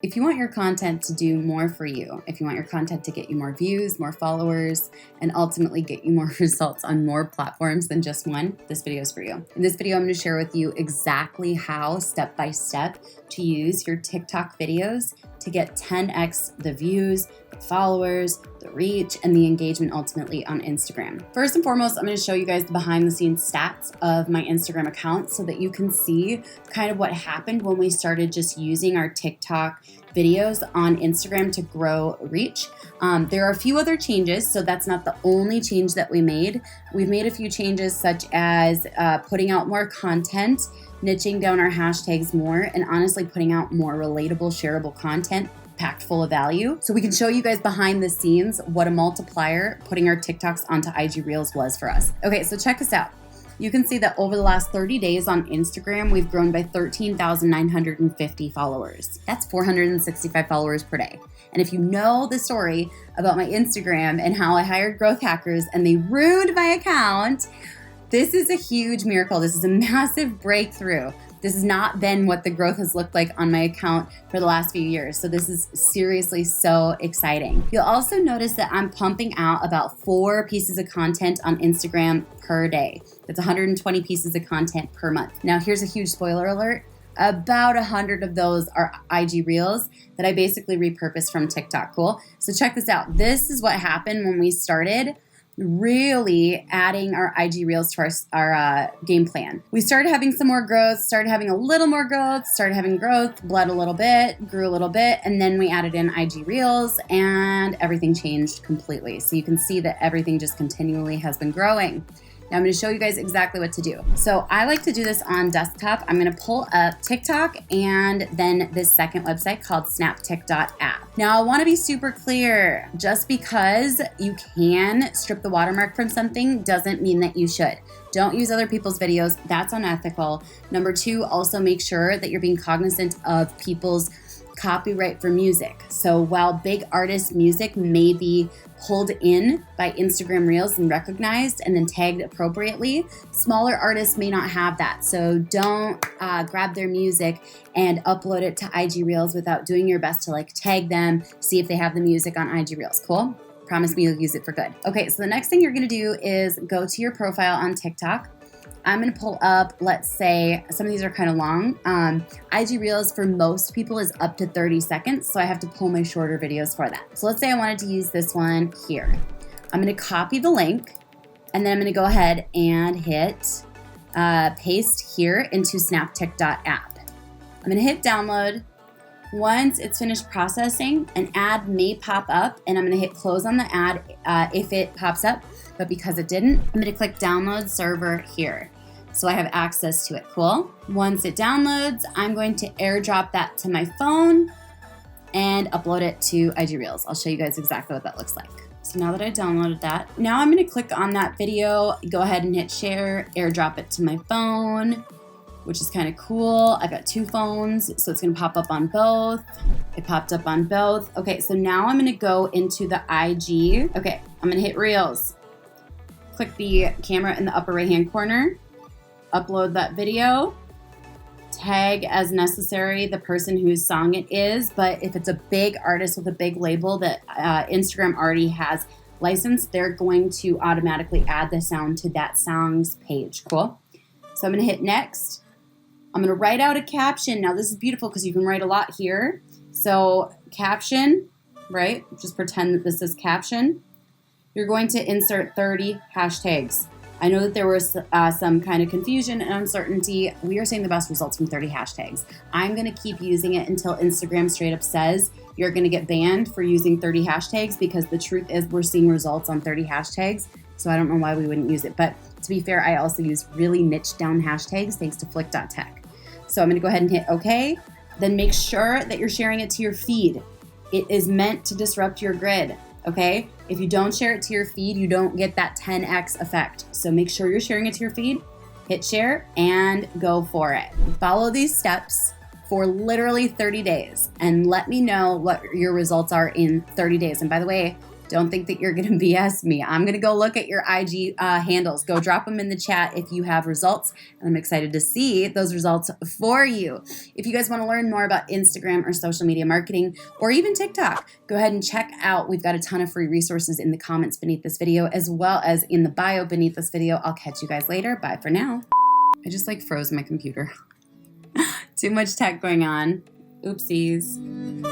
If you want your content to do more for you, if you want your content to get you more views, more followers, and ultimately get you more results on more platforms than just one, this video is for you. In this video, I'm going to share with you exactly how, step by step, to use your TikTok videos to get 10x the views, the followers, the reach, and the engagement ultimately on Instagram. First and foremost, I'm going to show you guys the behind the scenes stats of my Instagram account so that you can see kind of what happened when we started just using our TikTok videos on Instagram to grow reach. There are a few other changes, so that's not the only change that we made. We've made a few changes such as putting out more content, niching down our hashtags more, and honestly putting out more relatable, shareable content packed full of value. So we can show you guys behind the scenes what a multiplier putting our TikToks onto IG Reels was for us. Okay, so check this out. You can see that over the last 30 days on Instagram, we've grown by 13,950 followers. That's 465 followers per day. And if you know the story about my Instagram and how I hired growth hackers and they ruined my account, this is a huge miracle. This is a massive breakthrough. This has not been what the growth has looked like on my account for the last few years. So this is seriously so exciting. You'll also notice that I'm pumping out about 4 pieces of content on Instagram per day. That's 120 pieces of content per month. Now here's a huge spoiler alert. About 100 of those are IG Reels that I basically repurposed from TikTok. Cool? So check this out. This is what happened when we started really adding our IG Reels to our game plan. We started having some more growth, started having a little more growth, started having growth, bled a little bit, grew a little bit, and then we added in IG Reels and everything changed completely. So you can see that everything just continually has been growing. Now I'm going to show you guys exactly what to do. So I like to do this on desktop. I'm going to pull up TikTok and then this second website called snaptic.app. Now I want to be super clear. Just because you can strip the watermark from something doesn't mean that you should. Don't use other people's videos. That's unethical. Number 2, also make sure that you're being cognizant of people's copyright for music. So while big artist music may be pulled in by Instagram Reels and recognized and then tagged appropriately, smaller artists may not have that. So don't grab their music and upload it to IG Reels without doing your best to tag them, see if they have the music on IG Reels. Cool? Promise me you'll use it for good. Okay, so the next thing you're gonna do is go to your profile on TikTok. I'm going to pull up, let's say, some of these are kind of long. IG Reels for most people is up to 30 seconds, so I have to pull my shorter videos for that. So let's say I wanted to use this one here. I'm going to copy the link, and then I'm going to go ahead and hit paste here into snaptic.app. I'm going to hit download. Once it's finished processing, an ad may pop up, and I'm going to hit close on the ad if it pops up, but because it didn't, I'm going to click download server here. So I have access to it. Cool. Once it downloads, I'm going to airdrop that to my phone and upload it to IG Reels. I'll show you guys exactly what that looks like. So now that I downloaded that, now I'm going to click on that video, go ahead and hit share, airdrop it to my phone, which is kind of cool. I've got 2 phones, so it's going to pop up on both. It popped up on both. Okay, so now I'm going to go into the IG. Okay, I'm going to hit Reels. Click the camera in the upper right-hand corner. Upload that video, tag as necessary the person whose song it is, but if it's a big artist with a big label that Instagram already has licensed, they're going to automatically add the sound to that song's page. Cool? So I'm going to hit next. I'm going to write out a caption. Now this is beautiful because you can write a lot here. So caption, right? Just pretend that this is caption. You're going to insert 30 hashtags. I know that there was some kind of confusion and uncertainty. We are seeing the best results from 30 hashtags. I'm going to keep using it until Instagram straight up says you're going to get banned for using 30 hashtags, because the truth is we're seeing results on 30 hashtags. So I don't know why we wouldn't use it. But to be fair, I also use really niche down hashtags thanks to flick.tech. So I'm going to go ahead and hit OK. Then make sure that you're sharing it to your feed. It is meant to disrupt your grid. Okay? If you don't share it to your feed, you don't get that 10x effect. So make sure you're sharing it to your feed, hit share, and go for it. Follow these steps for literally 30 days and let me know what your results are in 30 days. And by the way, Don't think that you're going to BS me. I'm going to go look at your IG handles. Go drop them in the chat if you have results, and I'm excited to see those results for you. If you guys want to learn more about Instagram or social media marketing, or even TikTok, go ahead and check out. We've got a ton of free resources in the comments beneath this video, as well as in the bio beneath this video. I'll catch you guys later. Bye for now. I just froze my computer. Too much tech going on. Oopsies.